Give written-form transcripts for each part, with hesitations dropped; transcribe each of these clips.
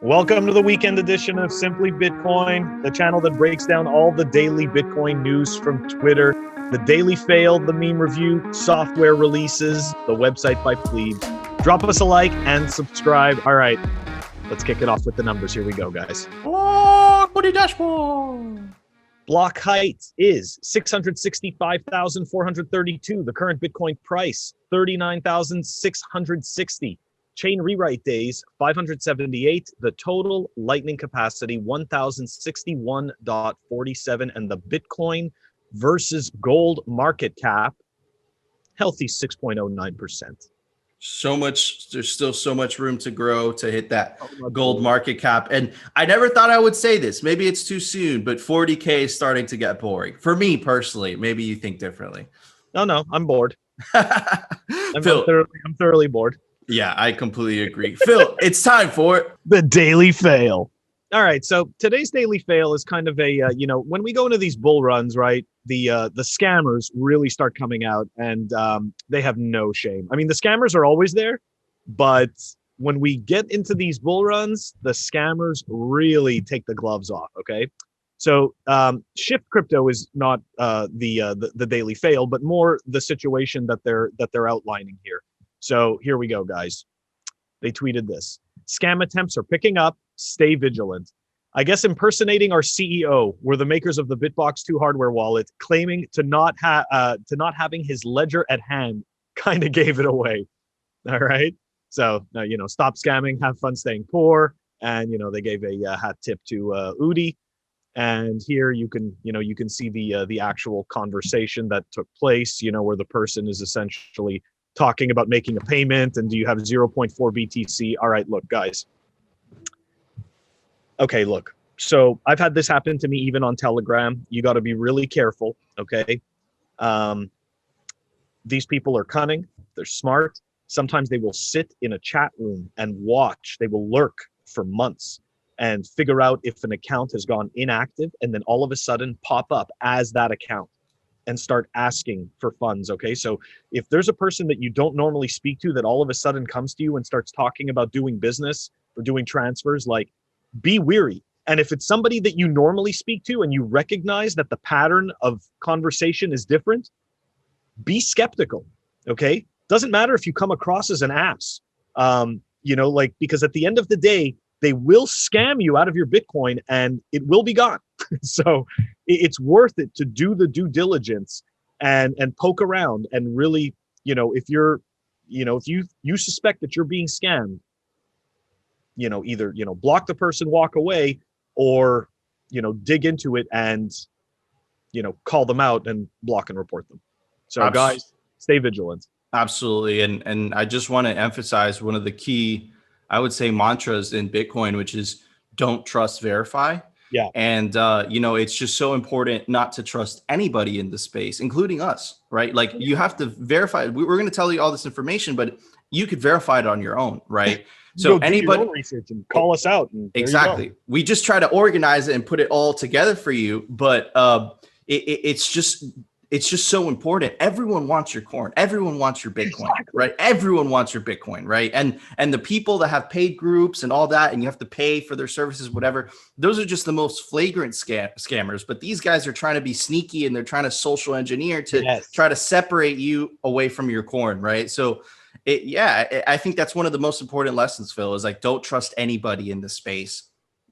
Welcome to the weekend edition of Simply Bitcoin, the channel that breaks down all the daily Bitcoin news from Twitter, the daily fail, the meme review, software releases, the website by Plebe. Drop us a like and subscribe. All right, let's kick it off with the numbers. Here we go, guys. Oh, put the dashboard. Block height is 665,432. The current Bitcoin price, 39,660. Chain rewrite days, 578. The total lightning capacity, 1,061.47. And the Bitcoin versus gold market cap, healthy 6.09%. So much, there's still so much room to grow to hit that gold market cap. And I never thought I would say this. Maybe it's too soon, but 40K is starting to get boring. For me personally, maybe you think differently. No, I'm bored. I'm thoroughly bored. Yeah, I completely agree. Phil, it's time for the daily fail. All right, so today's daily fail is kind of a, when we go into these bull runs, right, the scammers really start coming out, and they have no shame. I mean, the scammers are always there, but when we get into these bull runs, the scammers really take the gloves off, okay? So Shift Crypto is not the daily fail, but more the situation that they're outlining here. So here we go, guys. They tweeted this. Scam attempts are picking up. Stay vigilant. I guess impersonating our CEO were the makers of the BitBox 2 hardware wallet, claiming to not having his ledger at hand kind of gave it away. All right. So, stop scamming, have fun staying poor. And, they gave a hat tip to Udi. And here you can see the actual conversation that took place, where the person is essentially talking about making a payment, and do you have 0.4 BTC? All right, look, guys. Okay, look. So I've had this happen to me even on Telegram. You got to be really careful, okay? These people are cunning. They're smart. Sometimes they will sit in a chat room and watch. They will lurk for months and figure out if an account has gone inactive, and then all of a sudden pop up as that account and start asking for funds, okay? So if there's a person that you don't normally speak to that all of a sudden comes to you and starts talking about doing business or doing transfers, like, be weary. And if it's somebody that you normally speak to and you recognize that the pattern of conversation is different, be skeptical, okay? Doesn't matter if you come across as an ass, because at the end of the day, they will scam you out of your Bitcoin and it will be gone. So it's worth it to do the due diligence and poke around and really, if you suspect that you're being scammed, either, block the person, walk away, or, dig into it and, call them out and block and report them. So guys, stay vigilant. Absolutely. And I just want to emphasize one of the key, I would say, mantras in Bitcoin, which is don't trust, verify. Yeah. And, it's just so important not to trust anybody in the space, including us, right? Like, you have to verify. We're going to tell you all this information, but you could verify it on your own, right? So anybody, do your own research and call us out. And exactly. We just try to organize it and put it all together for you. But it's just so important. Everyone wants your coin. Everyone wants your Bitcoin, right? Everyone wants your Bitcoin, right? And the people that have paid groups and all that, and you have to pay for their services, whatever, those are just the most flagrant scammers. But these guys are trying to be sneaky, and they're trying to social engineer to try to separate you away from your coin, right? So I think that's one of the most important lessons, Phil, is like, don't trust anybody in this space.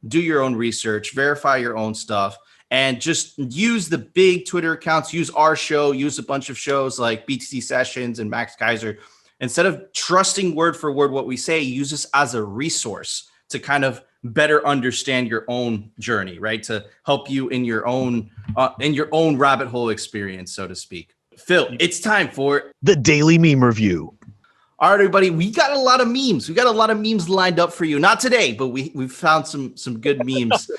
Do your own research, verify your own stuff. And just use the big Twitter accounts, use our show, use a bunch of shows like BTC Sessions and Max Kaiser. Instead of trusting word for word what we say, use this as a resource to kind of better understand your own journey, right? To help you in your own rabbit hole experience, so to speak. Phil, it's time for the daily meme review. All right, everybody, we got a lot of memes. We got a lot of memes lined up for you. Not today, but we've found some good memes.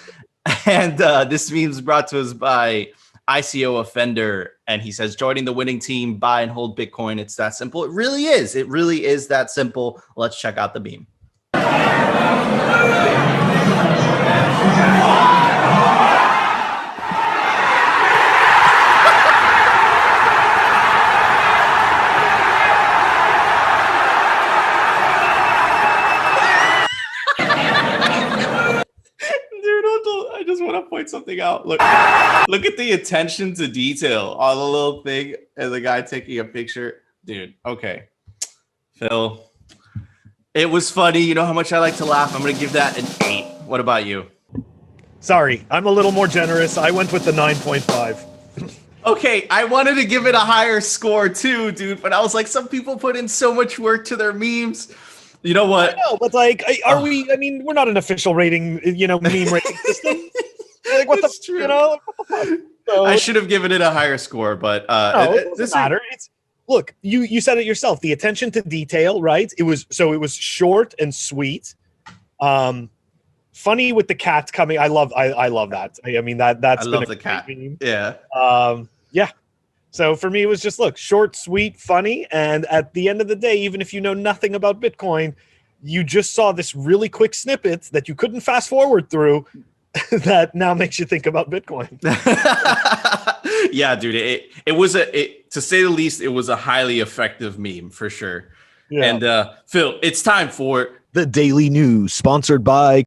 And this meme is brought to us by ICO Offender. And he says, joining the winning team, buy and hold Bitcoin. It's that simple. It really is. It really is that simple. Let's check out the meme. point something out. Look at the attention to detail on the little thing and the guy taking a picture. Dude, okay. Phil, it was funny. You know how much I like to laugh. I'm going to give that an 8. What about you? Sorry, I'm a little more generous. I went with the 9.5. Okay, I wanted to give it a higher score too, dude, but I was like, some people put in so much work to their memes. You know what? I know, but like, are we? I mean, we're not an official rating, meme rating system. Like, what It's the, true. what the fuck? So, I should have given it a higher score, but no, it doesn't matter. Look, you said it yourself. The attention to detail, right? It was short and sweet. Funny with the cat coming. I love that. I mean that's I been love a the cat. meme. Yeah. Yeah. So for me, it was just short, sweet, funny, and at the end of the day, even if you know nothing about Bitcoin, you just saw this really quick snippet that you couldn't fast forward through. That now makes you think about Bitcoin. Yeah, dude. It was to say the least, it was a highly effective meme for sure. Yeah. And Phil, it's time for the Daily News, sponsored by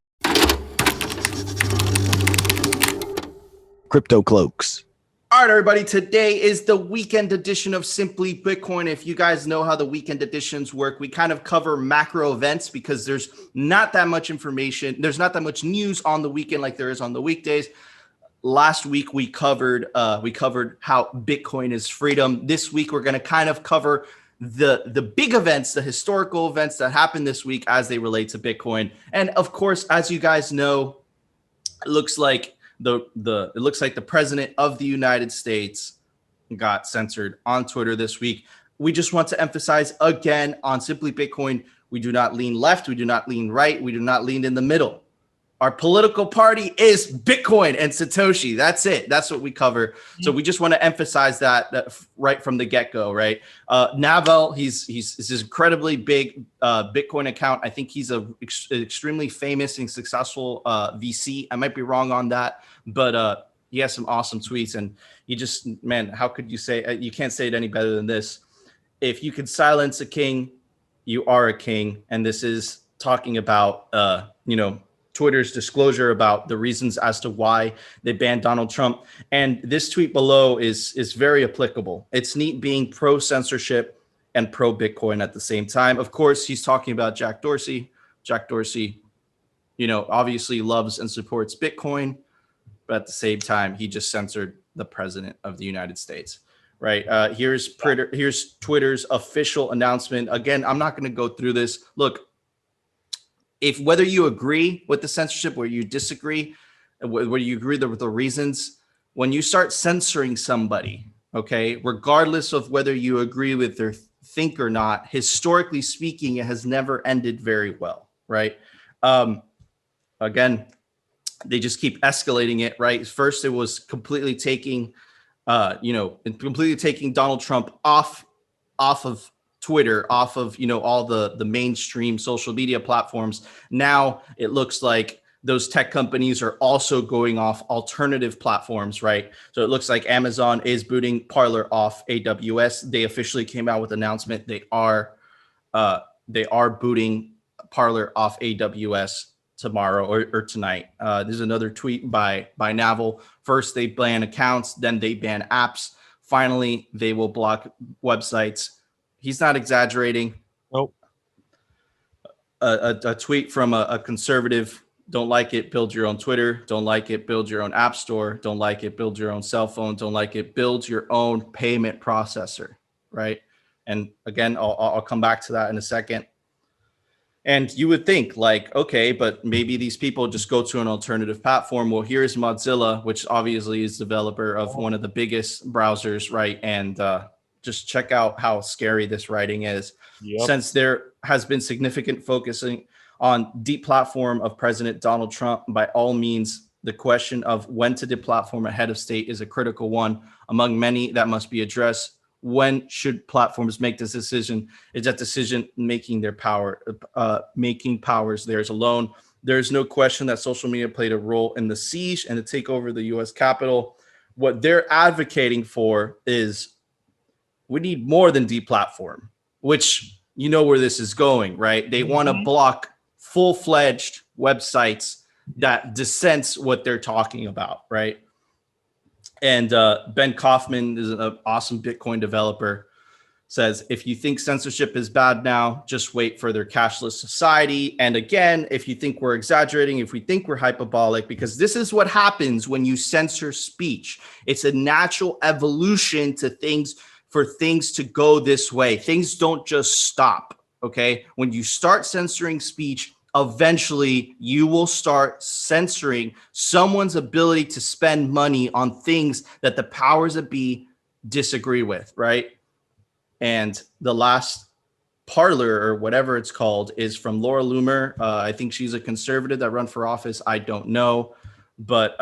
Crypto Cloaks. All right, everybody. Today is the weekend edition of Simply Bitcoin. If you guys know how the weekend editions work, we kind of cover macro events because there's not that much information. There's not that much news on the weekend like there is on the weekdays. Last week we covered how Bitcoin is freedom. This week we're going to kind of cover the big events, the historical events that happened this week as they relate to Bitcoin. And of course, as you guys know, it looks like the president of the United States got censored on Twitter this week. We just want to emphasize again on Simply Bitcoin, we do not lean left, we do not lean right, we do not lean in the middle. Our political party is Bitcoin and Satoshi. That's it. That's what we cover. So we just want to emphasize that right from the get-go, right? Naval, he's this incredibly big Bitcoin account. I think he's an extremely famous and successful VC. I might be wrong on that, but he has some awesome tweets. And you just, man, how could you say, you can't say it any better than this. If you could silence a king, you are a king. And this is talking about, Twitter's disclosure about the reasons as to why they banned Donald Trump. And this tweet below is very applicable. It's neat being pro censorship and pro Bitcoin at the same time. Of course, he's talking about Jack Dorsey. Jack Dorsey, obviously loves and supports Bitcoin, but at the same time, he just censored the president of the United States. Right. Here's Twitter's official announcement. Again, I'm not going to go through this. Look, if whether you agree with the censorship or you disagree, whether you agree with the reasons, when you start censoring somebody, okay, regardless of whether you agree with their think or not, historically speaking, it has never ended very well, right? Again, they just keep escalating it, right? First, it was completely taking, Donald Trump off of Twitter, off of all the mainstream social media platforms. Now it looks like those tech companies are also going off alternative platforms, right? So it looks like Amazon is booting Parler off AWS. They officially came out with an announcement they are booting Parler off AWS tomorrow or tonight. There's another tweet by Naval. First they ban accounts, then they ban apps. Finally, they will block websites. He's not exaggerating. Nope. A tweet from a conservative. Don't like it, build your own Twitter. Don't like it, build your own app store. Don't like it, build your own cell phone. Don't like it, build your own payment processor, right? And again, I'll come back to that in a second. And you would think like, okay, but maybe these people just go to an alternative platform. Well, here's Mozilla, which obviously is developer of one of the biggest browsers, right? And just check out how scary this writing is. Yep. Since there has been significant focusing on deplatform of President Donald Trump, by all means, the question of when to deplatform a head of state is a critical one among many that must be addressed. When should platforms make this decision? Is that decision making powers theirs alone? There's no question that social media played a role in the siege and the takeover of the U.S. Capitol. What they're advocating for is we need more than deplatform, which where this is going, right? They want to block full-fledged websites that dissents what they're talking about, right? And Ben Kaufman is an awesome Bitcoin developer. Says, if you think censorship is bad now, just wait for their cashless society. And again, if you think we're exaggerating, if we think we're hyperbolic, because this is what happens when you censor speech. It's a natural evolution to things, for things to go this way. Things don't just stop, okay? When you start censoring speech, eventually you will start censoring someone's ability to spend money on things that the powers that be disagree with, right? And the last parlor, or whatever it's called, is from Laura Loomer. I think she's a conservative that run for office. I don't know, but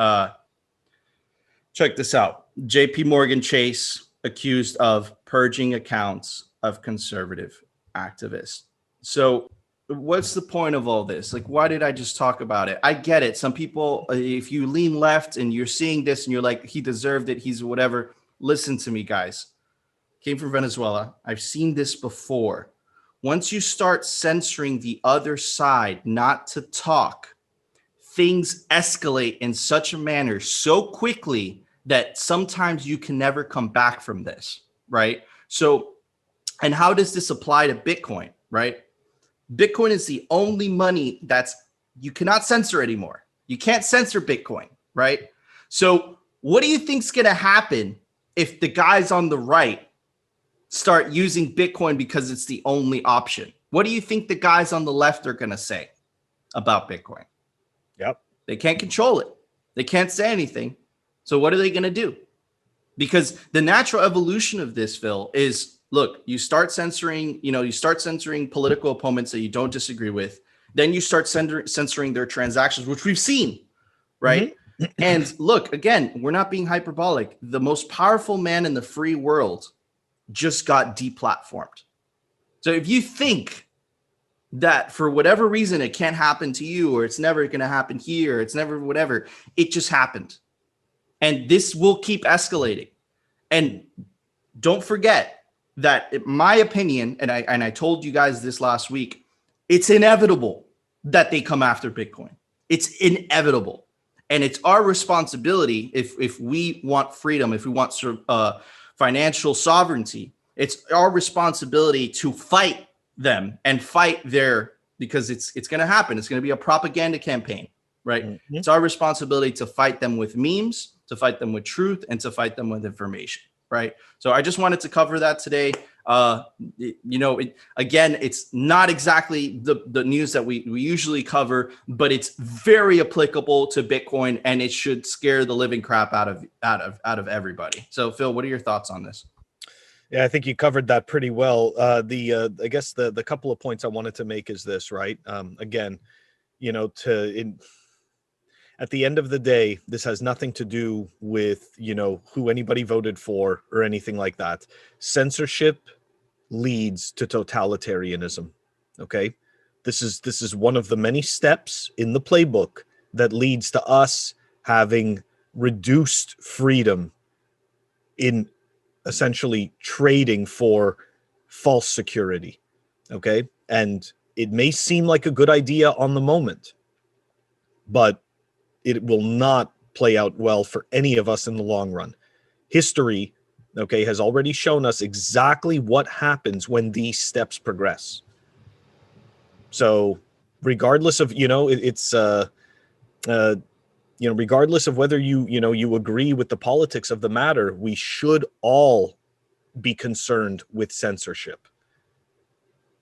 check this out. JP Morgan Chase accused of purging accounts of conservative activists. So what's the point of all this? Like, why did I just talk about it? I get it. Some people, if you lean left and you're seeing this and you're like, he deserved it, he's whatever. Listen to me, guys. Came from Venezuela. I've seen this before. Once you start censoring the other side not to talk, things escalate in such a manner so quickly that sometimes you can never come back from this, right? So, and how does this apply to Bitcoin, right? Bitcoin is the only money you cannot censor anymore. You can't censor Bitcoin, right? So what do you think's going to happen if the guys on the right start using Bitcoin because it's the only option? What do you think the guys on the left are going to say about Bitcoin? Yep. They can't control it. They can't say anything. So what are they going to do? Because the natural evolution of this, Phil, is, look, you start censoring political opponents that you don't disagree with. Then you start censoring their transactions, which we've seen, right? Mm-hmm. And look, again, we're not being hyperbolic. The most powerful man in the free world just got deplatformed. So if you think that for whatever reason it can't happen to you, or it's never going to happen here, it's never whatever, it just happened. And this will keep escalating. And don't forget that, in my opinion, and I told you guys this last week, it's inevitable that they come after Bitcoin. It's inevitable. And it's our responsibility, if we want freedom, if we want financial sovereignty, it's our responsibility to fight them and fight because it's going to happen. It's going to be a propaganda campaign, right? Mm-hmm. It's our responsibility to fight them with memes, to fight them with truth, and to fight them with information, right? So I just wanted to cover that today. Again, it's not exactly the news that we usually cover, but it's very applicable to Bitcoin, and it should scare the living crap out of everybody. So, Phil, what are your thoughts on this? Yeah, I think you covered that pretty well. I guess the couple of points I wanted to make is this, right? Again, at the end of the day, this has nothing to do with, who anybody voted for or anything like that. Censorship leads to totalitarianism. Okay. This is one of the many steps in the playbook that leads to us having reduced freedom in essentially trading for false security. Okay. And it may seem like a good idea on the moment, but it will not play out well for any of us in the long run. History, okay, has already shown us exactly what happens when these steps progress. So regardless of, regardless of whether you agree with the politics of the matter, we should all be concerned with censorship.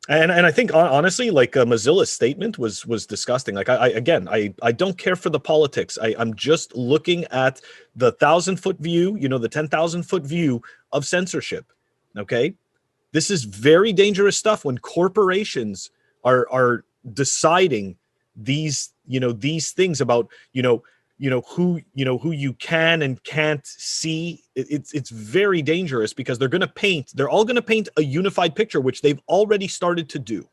And I think honestly, like Mozilla's statement was disgusting. Like I don't care for the politics. I'm just looking at the 1,000-foot view, the 10,000-foot view of censorship. Okay, this is very dangerous stuff when corporations are deciding these things about who you can and can't see. It's very dangerous because they're all going to paint a unified picture, which they've already started to do.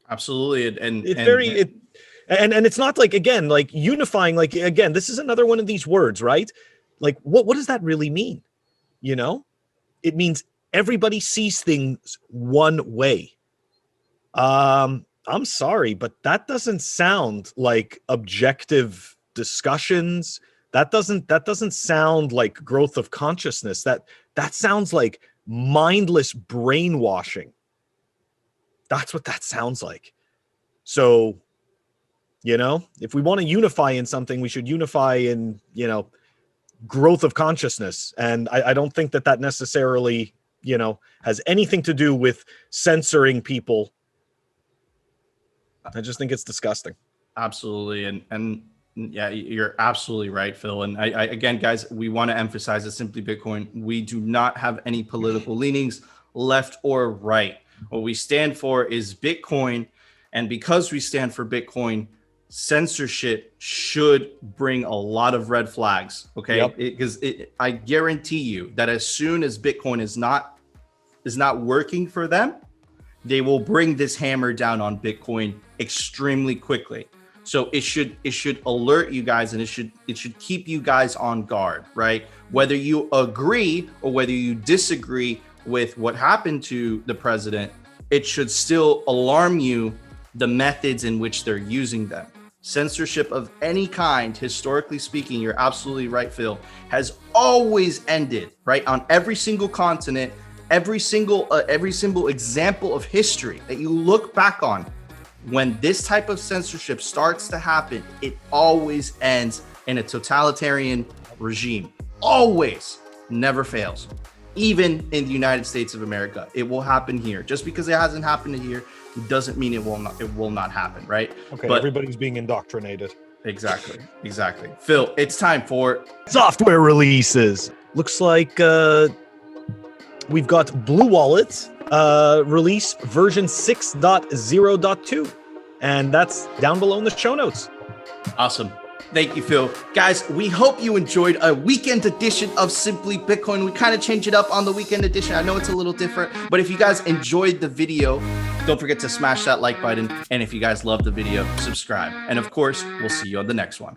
Absolutely. And it's not like, again, like unifying, like, again, this is another one of these words, right? Like what does that really mean? It means everybody sees things one way. I'm sorry, but that doesn't sound like objective discussions. That doesn't sound like growth of consciousness. That sounds like mindless brainwashing. That's what that sounds like. So, if we want to unify in something, we should unify in, growth of consciousness. And I don't think that necessarily, has anything to do with censoring people. I just think it's disgusting. Absolutely. And yeah, you're absolutely right, Phil. And I again, guys, we want to emphasize that Simply Bitcoin, we do not have any political leanings, left or right. What we stand for is Bitcoin. And because we stand for Bitcoin, censorship should bring a lot of red flags. Okay. Because I guarantee you that as soon as Bitcoin is not working for them, they will bring this hammer down on Bitcoin extremely quickly. So it should alert you guys, and it should keep you guys on guard, right? Whether you agree or whether you disagree with what happened to the president, it should still alarm you the methods in which they're using them. Censorship of any kind, historically speaking, you're absolutely right, Phil, has always ended, right, on every single continent, every single example of history that you look back on. When this type of censorship starts to happen, it always ends in a totalitarian regime. Always, never fails. Even in the United States of America, it will happen here. Just because it hasn't happened here doesn't mean it will not happen, right? Okay, but everybody's being indoctrinated. Exactly. Phil, it's time for software releases. Looks like we've got BlueWallet release version 6.0.2, and that's down below in the show notes. Awesome. Thank you, Phil. Guys, we hope you enjoyed a weekend edition of Simply Bitcoin. We kind of changed it up on the weekend edition. I know it's a little different, but if you guys enjoyed the video, don't forget to smash that like button. And if you guys love the video, subscribe. And of course, we'll see you on the next one.